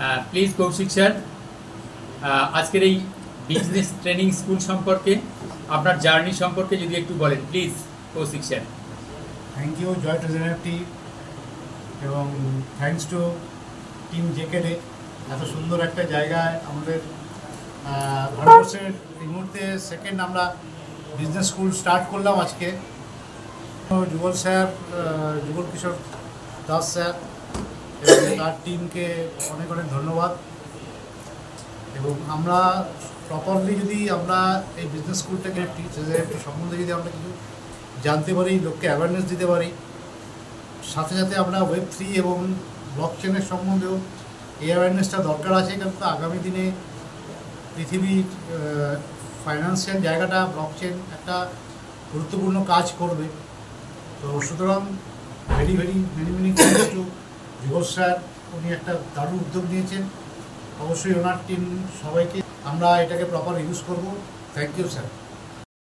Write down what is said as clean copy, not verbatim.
Please Koushik sir, আজকের এই business training school সম্পর্কে আপনার জার্নি সম্পর্কে যদি একটু বলেন please Koushik sir. Thank you Joy ট্রেজারটি এবং থ্যাংকস টু টিম জেকেডে। এত সুন্দর একটা জায়গায় আমাদের ভারতবর্ষের এই মুহূর্তে সেকেন্ড আমরা বিজনেস স্কুল স্টার্ট করলাম আজকে। যুগল স্যার, যুগল কিশোর দাস স্যার এবং তার টিমকে অনেক অনেক ধন্যবাদ। এবং আমরা প্রপারলি যদি আমরা এই বিজনেস স্কুলটাকে ট্রেজারটি সম্বন্ধে যদি আমরা কিছু জানতে পারি, লোককে অ্যাওয়ারনেস দিতে পারি, সাথে সাথে আমরা Web3 এবং ব্লক চেনের সম্বন্ধেও এই অ্যাওয়ারনেসটা দরকার আছে, কারণ আগামী দিনে পৃথিবীর ফাইন্যান্সিয়াল জায়গাটা ব্লক চেন একটা গুরুত্বপূর্ণ কাজ করবে। তো সুতরাং ভেরি মেনি থ্যাঙ্কস টু যুগল স্যার, উনি একটা দারুণ উদ্যোগ নিয়েছেন। অবশ্যই ওনার টিম সবাইকে আমরা এটাকে প্রপার ইউজ করব। Thank you sir.